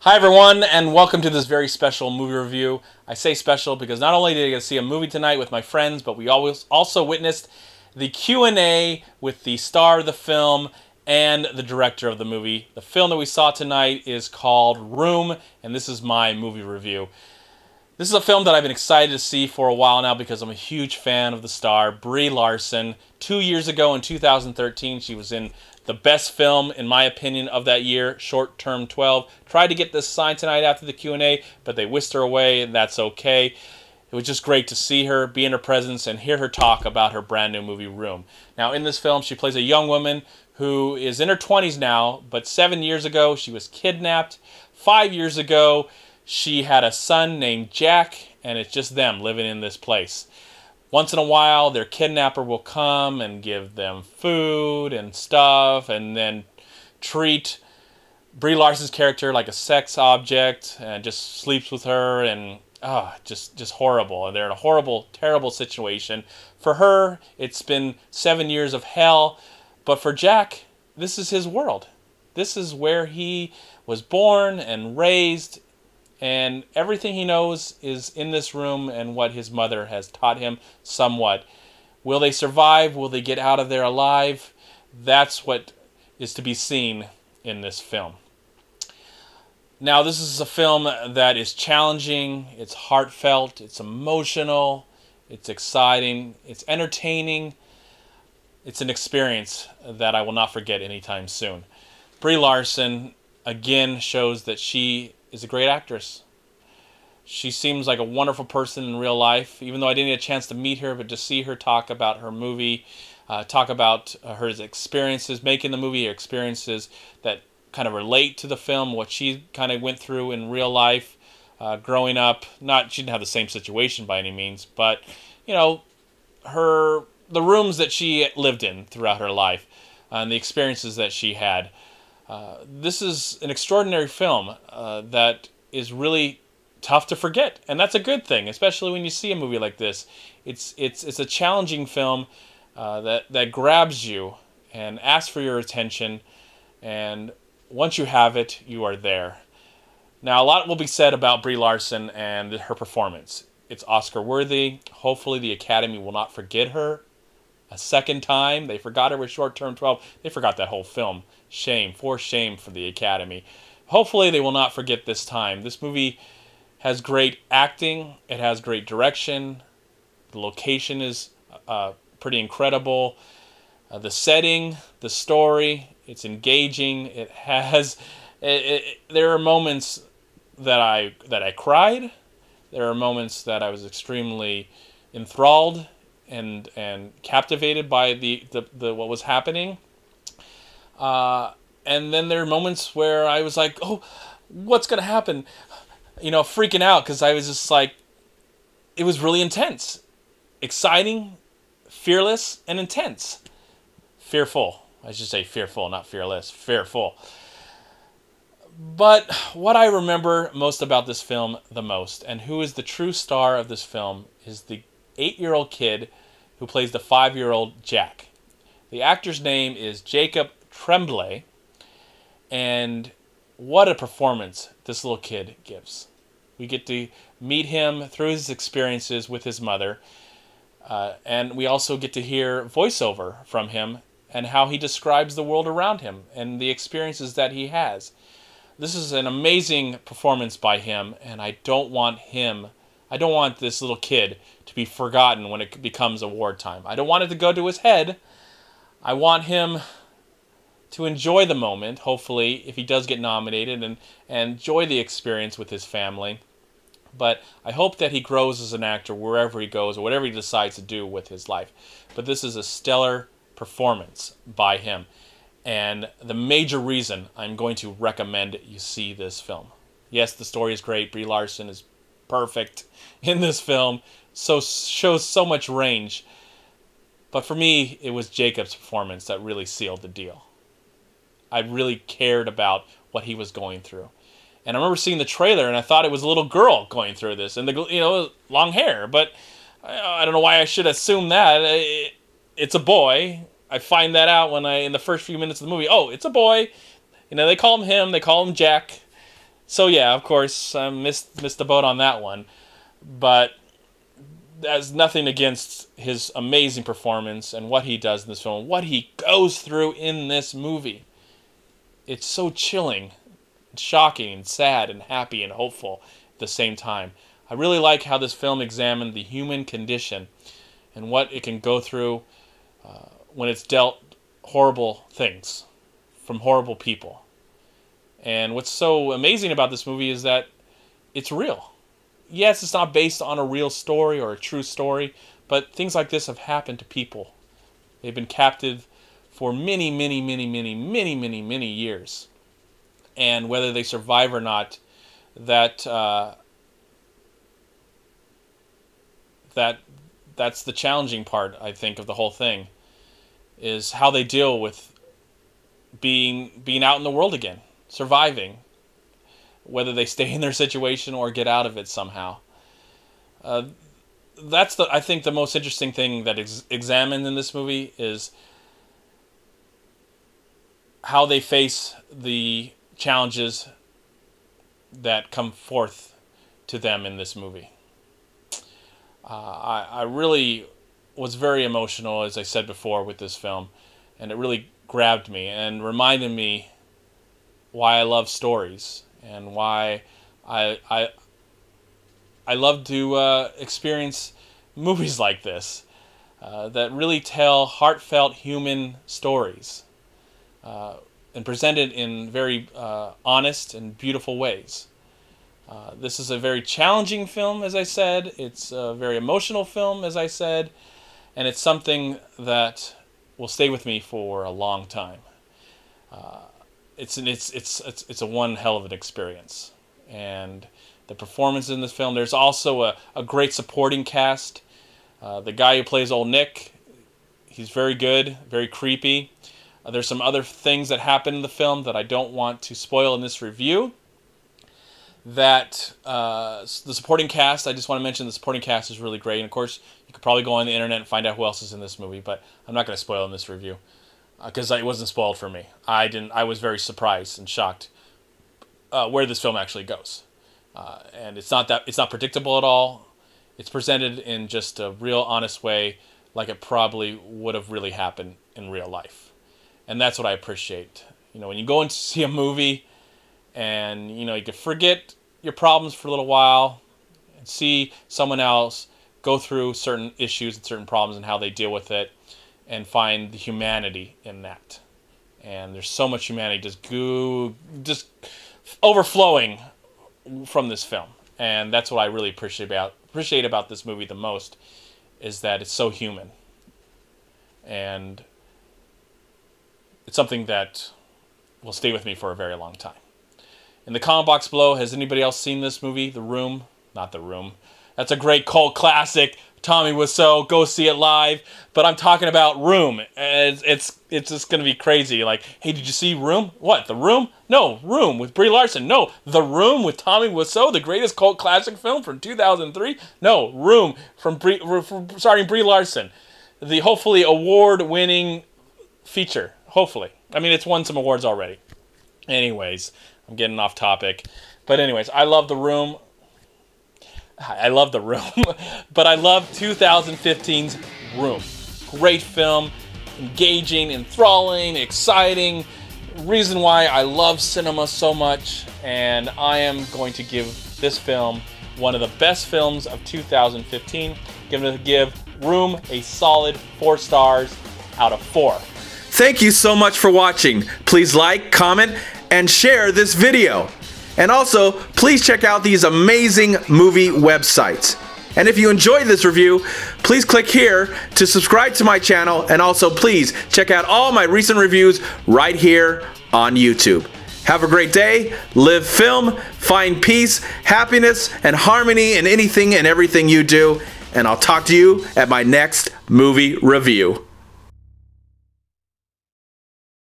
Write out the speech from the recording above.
Hi everyone, and welcome to this very special movie review. I say special because not only did I get to see a movie tonight with my friends, but we also witnessed the Q&A with the star of the film and the director of the movie. The film that we saw tonight is called Room, and this is my movie review. This is a film that I've been excited to see for a while now because I'm a huge fan of the star, Brie Larson. 2 years ago in 2013, she was in the best film, in my opinion, of that year, Short Term 12. Tried to get this signed tonight after the Q&A, but they whisked her away, and that's okay. It was just great to see her, be in her presence, and hear her talk about her brand new movie, Room. Now, in this film, she plays a young woman who is in her 20s now, but 7 years ago, she was kidnapped. 5 years ago, she had a son named Jack, and it's just them living in this place. Once in a while, their kidnapper will come and give them food and stuff, and then treat Brie Larson's character like a sex object, and just sleeps with her, and just horrible. And they're in a horrible, terrible situation. For her, it's been 7 years of hell, but for Jack, this is his world. This is where he was born and raised, and everything he knows is in this room and what his mother has taught him somewhat. Will they survive? Will they get out of there alive? That's what is to be seen in this film. Now, this is a film that is challenging, it's heartfelt, it's emotional, it's exciting, it's entertaining. It's an experience that I will not forget anytime soon. Brie Larson, again, shows that she is a great actress. She seems like a wonderful person in real life, even though I didn't get a chance to meet her, but to see her talk about her movie, talk about her experiences making the movie, her experiences that kind of relate to the film, what she kind of went through in real life, growing up. She didn't have the same situation by any means, but, you know, the rooms that she lived in throughout her life, and the experiences that she had. This is an extraordinary film that is really tough to forget, and that's a good thing, especially when you see a movie like this. It's a challenging film that grabs you and asks for your attention, and once you have it, you are there. Now, a lot will be said about Brie Larson and her performance. It's Oscar worthy. Hopefully the Academy will not forget her a second time. They forgot her with Short Term 12. They forgot that whole film. Shame for the Academy. Hopefully they will not forget this time. This movie has great acting. It has great direction. The location is pretty incredible. The setting, the story, it's engaging. It has. There are moments that I cried. There are moments that I was extremely enthralled and captivated by the what was happening. And then there are moments where I was like, oh, what's going to happen? You know, freaking out, because I was just like, it was really intense. Exciting, fearless, and intense. Fearful. I should say fearful, not fearless. Fearful. But what I remember most about this film the most, and who is the true star of this film, is the 8-year-old kid who plays the 5-year-old Jack. The actor's name is Jacob Tremblay, and what a performance this little kid gives. We get to meet him through his experiences with his mother, and we also get to hear voiceover from him and how he describes the world around him and the experiences that he has. This is an amazing performance by him, and I don't want this little kid to be forgotten when it becomes award time. I don't want it to go to his head. I want him to enjoy the moment, hopefully, if he does get nominated, and enjoy the experience with his family. But I hope that he grows as an actor wherever he goes or whatever he decides to do with his life. But this is a stellar performance by him, and the major reason I'm going to recommend you see this film. Yes, the story is great. Brie Larson is perfect in this film, so shows so much range. But for me, it was Jacob's performance that really sealed the deal. I really cared about what he was going through. And I remember seeing the trailer, and I thought it was a little girl going through this, and long hair. But I don't know why I should assume that. It's a boy. I find that out when in the first few minutes of the movie. Oh, it's a boy. They call him Jack. So yeah, of course, I missed the boat on that one. But that's nothing against his amazing performance and what he does in this film, what he goes through in this movie. It's so chilling, shocking, and sad, and happy, and hopeful at the same time. I really like how this film examined the human condition and what it can go through when it's dealt horrible things from horrible people. And what's so amazing about this movie is that it's real. Yes, it's not based on a real story or a true story, but things like this have happened to people. They've been captive for many, many, many, many, many, many, many years. And whether they survive or not, that's the challenging part, I think, of the whole thing, is how they deal with being out in the world again, surviving, whether they stay in their situation or get out of it somehow. That's I think the most interesting thing that is examined in this movie is how they face the challenges that come forth to them in this movie. I really was very emotional, as I said before, with this film, and it really grabbed me and reminded me why I love stories and why I love to experience movies like this that really tell heartfelt human stories and presented in very honest and beautiful ways. This is a very challenging film, as I said. It's a very emotional film, as I said, and it's something that will stay with me for a long time. It's a one hell of an experience, and the performance in this film. There's also a great supporting cast. The guy who plays Old Nick, he's very good, very creepy. There's some other things that happen in the film that I don't want to spoil in this review. That the supporting cast, I just want to mention the supporting cast is really great. And of course, you could probably go on the internet and find out who else is in this movie, but I'm not going to spoil in this review because it wasn't spoiled for me. I was very surprised and shocked where this film actually goes. And it's not predictable at all. It's presented in just a real honest way, like it probably would have really happened in real life. And that's what I appreciate. You know, when you go and see a movie and, you know, you can forget your problems for a little while and see someone else go through certain issues and certain problems and how they deal with it and find the humanity in that. And there's so much humanity just overflowing from this film. And that's what I really appreciate about this movie the most, is that it's so human. And it's something that will stay with me for a very long time. In the comment box below, has anybody else seen this movie, The Room? Not The Room. That's a great cult classic. Tommy Wiseau, go see it live. But I'm talking about Room. It's just going to be crazy. Like, hey, did you see Room? What, The Room? No, Room with Brie Larson. No, The Room with Tommy Wiseau, the greatest cult classic film from 2003. No, Room starring Brie Larson. The hopefully award-winning feature. Hopefully. I mean, it's won some awards already. Anyways, I'm getting off topic. But anyways, I love The Room. I love The Room. But I love 2015's Room. Great film. Engaging, enthralling, exciting. Reason why I love cinema so much. And I am going to give this film one of the best films of 2015. Going to give Room a solid 4 stars out of 4. Thank you so much for watching. Please like, comment, and share this video. And also, please check out these amazing movie websites. And if you enjoyed this review, please click here to subscribe to my channel. And also, please check out all my recent reviews right here on YouTube. Have a great day. Live film, find peace, happiness, and harmony in anything and everything you do. And I'll talk to you at my next movie review.